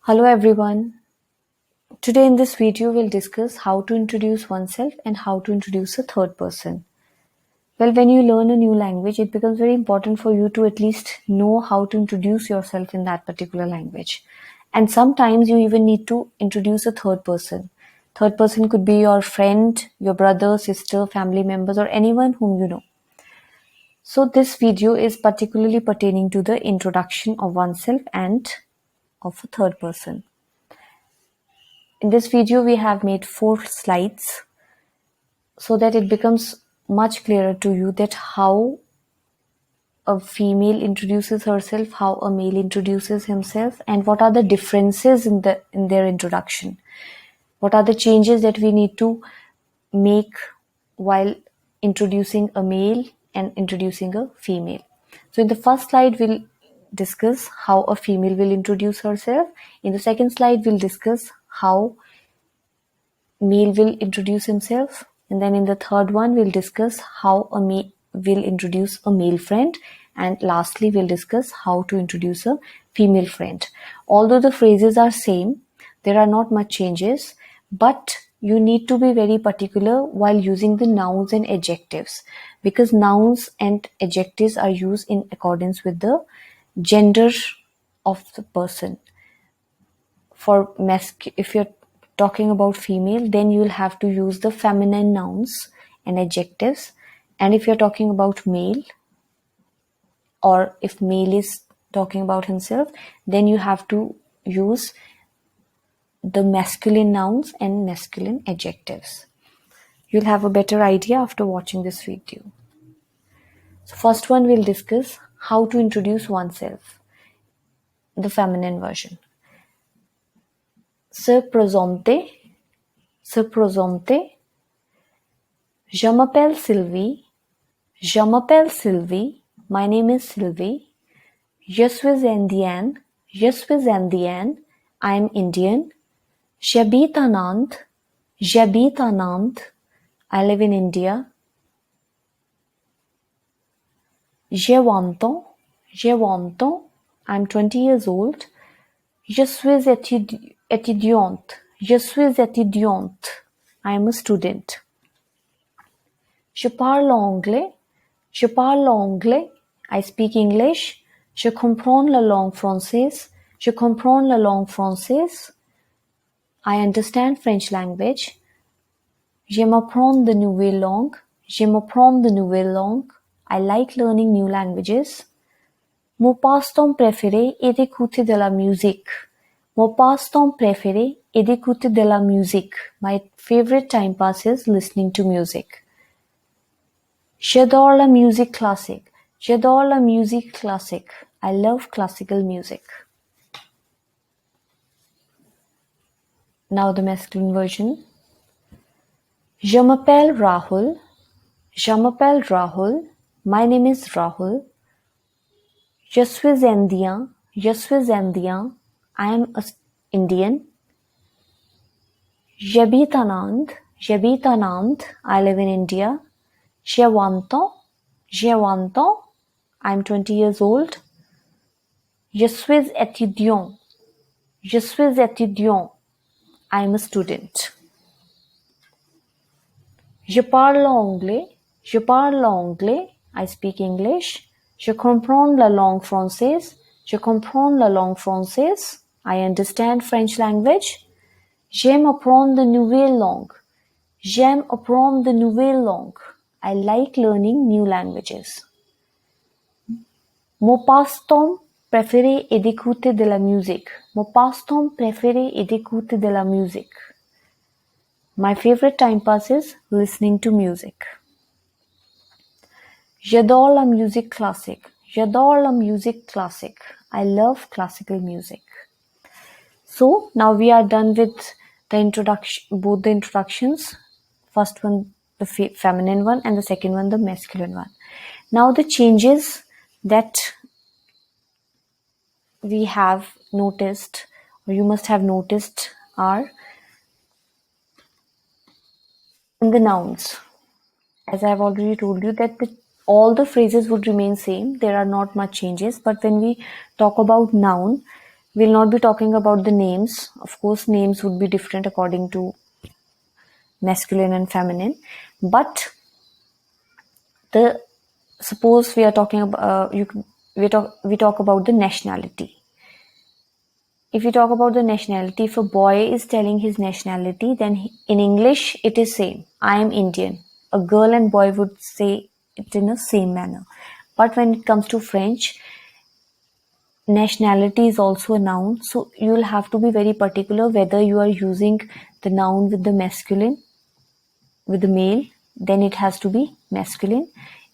Hello everyone. Today in this video we'll discuss how to introduce oneself and how to introduce a third person. Well, when you learn a new language, it becomes very important for you to at least know how to introduce yourself in that particular language. And sometimes you even need to introduce a third person. Third person could be your friend, your brother, sister, family members, or anyone whom you know. So this video is particularly pertaining to the introduction of oneself and of a third person. In this video, we have made 4 slides so that it becomes much clearer to you that how a female introduces herself, how a male introduces himself, and what are the differences in their introduction. What are the changes that we need to make while introducing a male and introducing a female. So in the first slide, we'll discuss how a female will introduce herself. In the second slide, we'll discuss how male will introduce himself, and then in the third one we'll discuss how a male will introduce a male friend, and lastly we'll discuss how to introduce a female friend. Although the phrases are same, there are not much changes, but you need to be very particular while using the nouns and adjectives, because nouns and adjectives are used in accordance with the gender of the person. For if you're talking about female, then you'll have to use the feminine nouns and adjectives. And if you're talking about male, or if male is talking about himself, then you have to use the masculine nouns and masculine adjectives. You'll have a better idea after watching this video. So first one, we'll discuss how to introduce oneself, the feminine version. Se présenter. Se présenter. Je m'appelle Sylvie. Je m'appelle Sylvie. My name is Sylvie. Je suis indienne. Je suis indienne. I am Indian. J'habite à Nantes. J'habite à Nantes. I live in India. J'ai 20 ans. J'ai 20 ans. I'm 20 years old. Je suis étudiante. Je suis étudiante. I am a student. Je parle anglais. Je parle anglais. I speak English. Je comprends la langue française. Je comprends la langue française. I understand French language. J'aime apprendre de nouvelles langues. J'aime apprendre de nouvelles langues. I like learning new languages. Mon passe-temps préféré est d'écouter de la musique. Mon passe-temps préféré est d'écouter de la musique. My favorite time pass is listening to music. J'adore la musique classique. J'adore la musique classique. I love classical music. Now the masculine version. Je m'appelle Rahul. Je m'appelle Rahul. My name is Rahul. Je suis indien. Je suis indien. I am Indian. J'habite à Nantes. J'habite à Nantes. I live in India. J'ai 20 ans. J'ai 20 ans. I'm 20 years old. Je suis étudiant. Je suis étudiant. I am a student. Je parle anglais. Je parle anglais. I speak English. Je comprends la langue française. Je comprends la langue française. I understand French language. J'aime apprendre de nouvelles langues. J'aime apprendre de nouvelles langues. I like learning new languages. Mon passe-temps préféré est d'écouter de la musique. Mon passe-temps préféré est d'écouter de la musique. My favorite time pass is listening to music. J'adore la musique classique. J'adore la musique classique. I love classical music. So now we are done with the introduction, both the introductions. First one, the feminine one, and the second one, the masculine one. Now the changes that we have noticed, or you must have noticed, are in the nouns. As I have already told you that all the phrases would remain same. There are not much changes. But when we talk about noun, We'll not be talking about the names. Of course, names would be different according to masculine and feminine. But the suppose we are talking about we talk about the nationality. If we talk about the nationality, if a boy is telling his nationality, then in English it is same. I am Indian. A girl and boy would say it in the same manner. But when it comes to French, nationality is also a noun. So you will have to be very particular whether you are using the noun with the masculine, with the male, then it has to be masculine.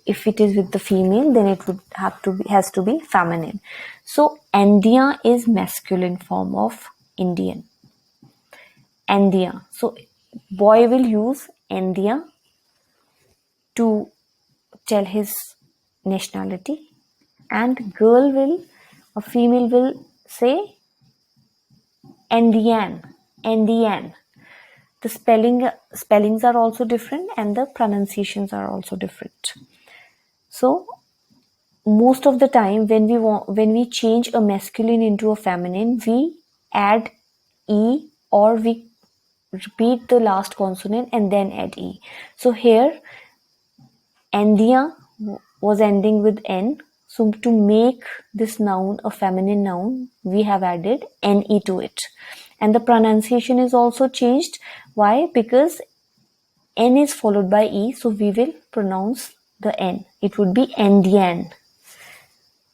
If it is with the female, then it would has to be feminine. So India is masculine form of Indian. India. So boy will use India to tell his nationality, and girl will, a female will say Indian. Indian. The spellings are also different and the pronunciations are also different. So most of the time when we change a masculine into a feminine, we add e, or we repeat the last consonant and then add e. So here Andia was ending with n. So to make this noun a feminine noun, we have added ne to it. And the pronunciation is also changed. Why? Because n is followed by e, so we will pronounce the n. It would be Indian.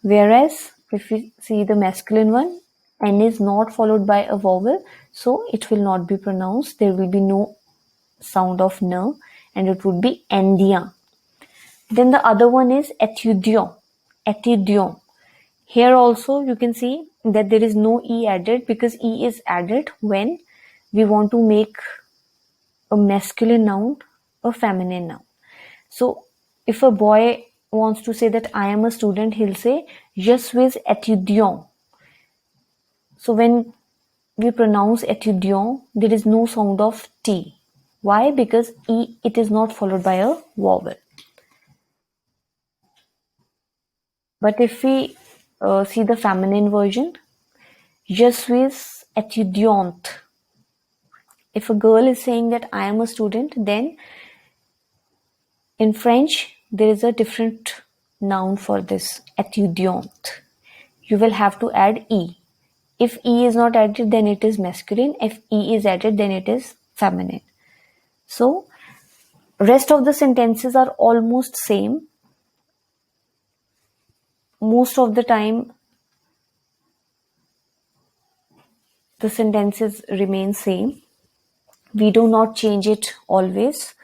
Whereas if we see the masculine one, n is not followed by a vowel, so it will not be pronounced. There will be no sound of n, and it would be India. Then the other one is étudiant. Étudiant. Here also you can see that there is no e added, because e is added when we want to make a masculine noun a feminine noun. So if a boy wants to say that I am a student, he'll say je suis étudiant. So when we pronounce étudiant, there is no sound of t. Why? Because e, it is not followed by a vowel. But if we see the feminine version, je suis étudiante. If a girl is saying that I am a student, then in French there is a different noun for this, étudiante. You will have to add e. If e is not added, then it is masculine. If e is added, then it is feminine. So rest of the sentences are almost same. Most of the time the sentences remain same. We do not change it always,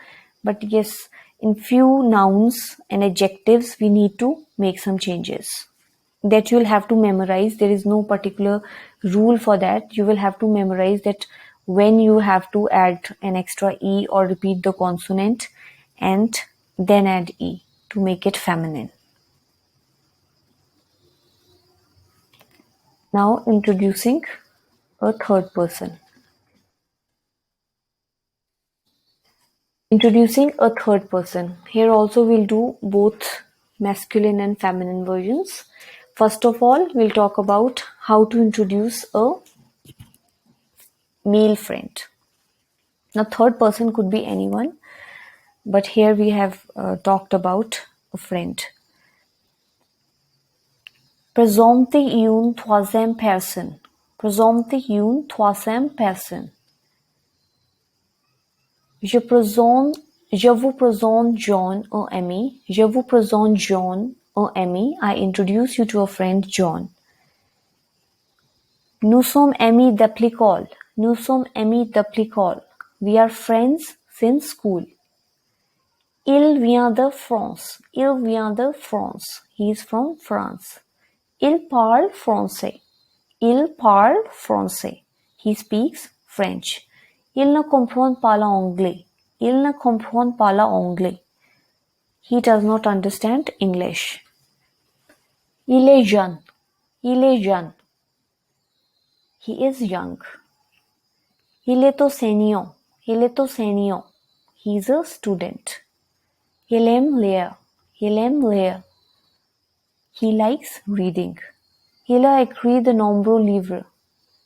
but yes, in few nouns and adjectives we need to make some changes that you'll have to memorize. There is no particular rule for that. You will have to memorize that when you have to add an extra e or repeat the consonant and then add e to make it feminine. Now introducing a third person. Introducing a third person. Here also we'll do both masculine and feminine versions. First of all, we'll talk about how to introduce a male friend. Now, third person could be anyone, but here we have talked about a friend. Présentez une troisième personne. Présentez une troisième personne. Je vous présente John, un ami. Je vous présente John, un ami. I introduce you to a friend, John. Nous sommes amis depuis l'école. Nous sommes amis depuis l'école. We are friends since school. Il vient de France. Il vient de France. He is from France. Il parle français. Il parle français. He speaks French. Il ne comprend pas l'anglais. Il ne comprend pas l'anglais. He does not understand English. Il est jeune. Il est jeune. He is young. Il est enseignant. Il est enseignant. He is a student. Il aime lire. Il aime lire. He likes reading. Il a écrit de nombreux livres.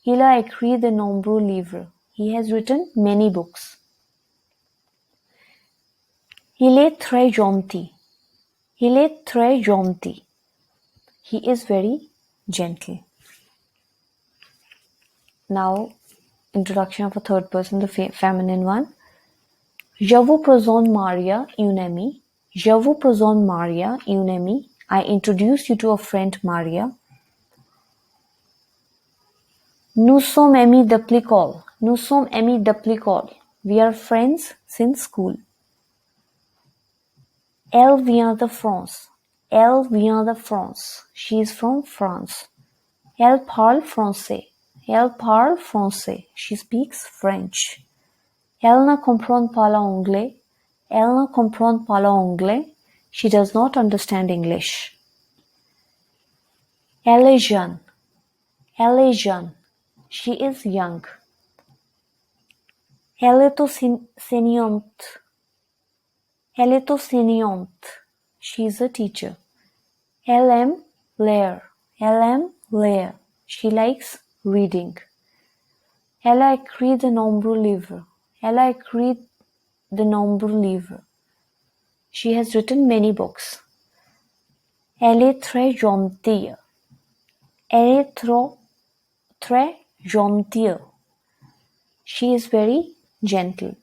Il a écrit de nombreux livres. He has written many books. Il est très gentil. Il est très gentil. He is very gentle. Now, introduction of a third person, the feminine one. Je vous présente Maria, une amie. Je vous présente Maria, une amie. I introduce you to a friend, Maria. Nous sommes amis depuis l'école. Nous sommes amis depuis l'école. We are friends since school. Elle vient de France. Elle vient de France. She is from France. Elle parle français. Elle parle français. She speaks French. Elle ne comprend pas l'anglais. Elle ne comprend pas l'anglais. She does not understand English. Elle est jeune. Elle est jeune. She is young. Elle est enseignante. Elle est enseignante. She is a teacher. Elle aime lire. Elle aime lire. She likes reading. Elle a écrit de nombreux livres. Elle a écrit de nombreux livres. She has written many books. Elle est très gentille. Elle est très gentille. She is very gentle.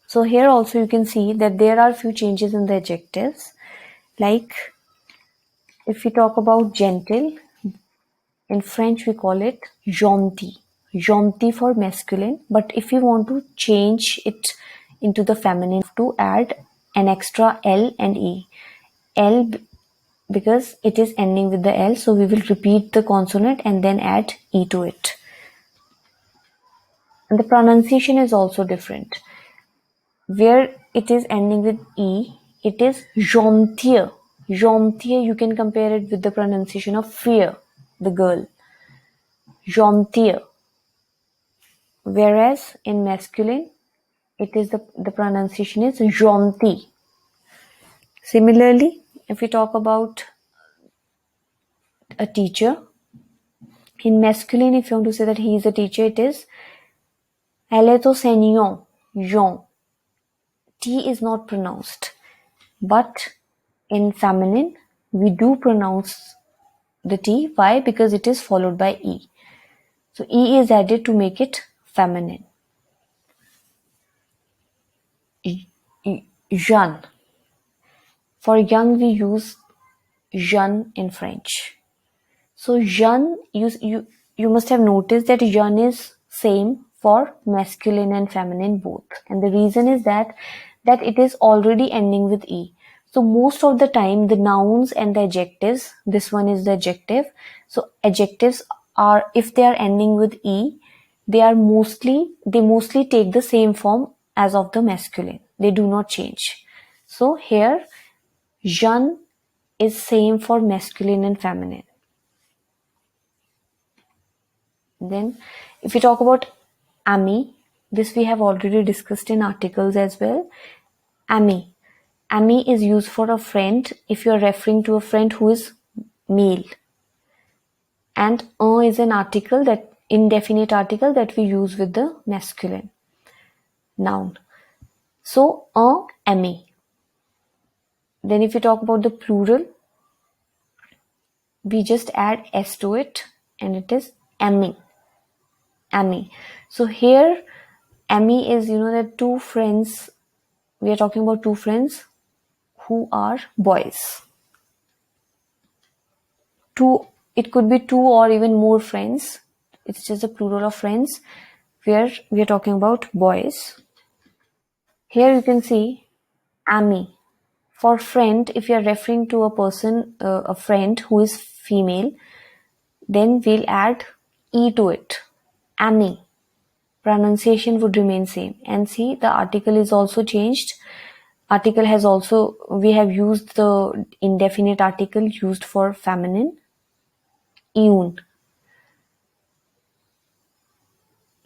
So here also you can see that there are few changes in the adjectives. Like if we talk about gentle, in French we call it gentil. Gentil for masculine. But if you want to change it into the feminine, to add an extra L and E. L because it is ending with the L, so we will repeat the consonant and then add E to it. And the pronunciation is also different. Where it is ending with E, it is gentil. Gentil, you can compare it with the pronunciation of fear, the girl. Gentil. Whereas in masculine, it is the pronunciation is gentil. Similarly, if we talk about a teacher, in masculine, if you want to say that he is a teacher, it is elle est enseignant, Jean. T is not pronounced. But in feminine, we do pronounce the T. Why? Because it is followed by E. So E is added to make it feminine. Jeune. For young, we use jeune in French. So jeune, you must have noticed that jeune is same for masculine and feminine both. And the reason is that it is already ending with E. So most of the time, the nouns and the adjectives, this one is the adjective. So adjectives are, if they are ending with E, they mostly take the same form as of the masculine. They do not change. So here, jeune is same for masculine and feminine. Then if we talk about ami, this we have already discussed in articles as well. Ami. Ami is used for a friend if you are referring to a friend who is male. And is an article, that indefinite article that we use with the masculine noun. So ami. Then if you talk about the plural, we just add s to it and it is ami. Ami. So here ami is, that two friends, we are talking about two friends who are boys. It could be two or even more friends. It's just a plural of friends where we are talking about boys. Here you can see ami. For friend, if you are referring to a person, a friend who is female, then we'll add E to it. Ami. Pronunciation would remain same. And see, the article is also changed. Article has also, we have used the indefinite article used for feminine. Iun.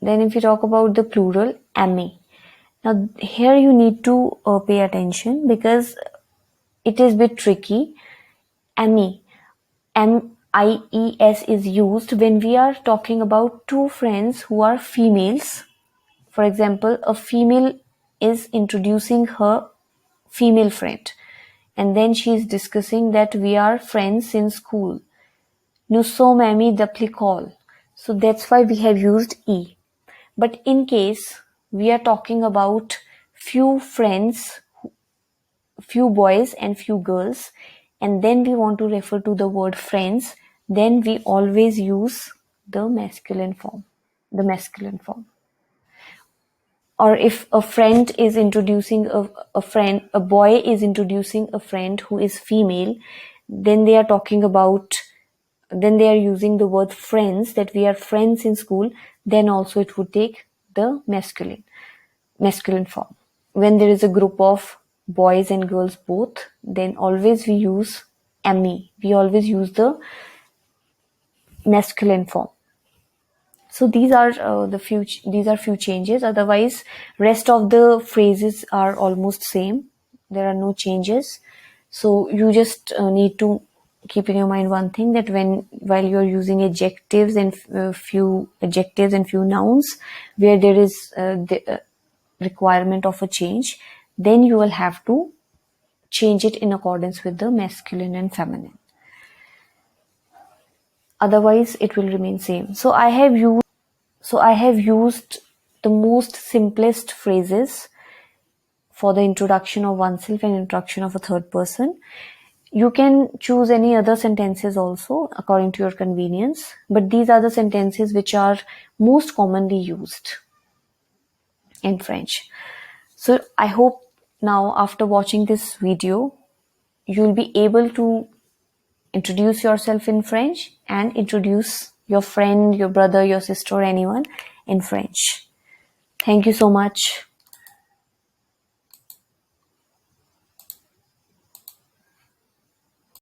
Then if you talk about the plural, ami. Now here you need to pay attention because it is a bit tricky. Ami. IES is used when we are talking about two friends who are females. For example, a female is introducing her female friend, and then she is discussing that we are friends in school. Nous sommes amis depuis l'école. So that's why we have used E. But in case we are talking about few friends, few boys and few girls, and then we want to refer to the word friends, then we always use the masculine form. The masculine form. Or if a friend is introducing a boy is introducing a friend who is female, then they are using the word friends, that we are friends in school, then also it would take the masculine form. When there is a group of boys and girls both, then always we use ami. We always use the masculine form. So these are few changes. Otherwise, rest of the phrases are almost same. There are no changes. So you just need to keep in your mind one thing, that while you're using adjectives and few adjectives and few nouns where there is the requirement of a change, then you will have to change it in accordance with the masculine and feminine. Otherwise, it will remain same. So I have used the most simplest phrases for the introduction of oneself and introduction of a third person. You can choose any other sentences also according to your convenience, but these are the sentences which are most commonly used in French. So I hope now, after watching this video, you'll be able to introduce yourself in French and introduce your friend, your brother, your sister, or anyone in French. Thank you so much.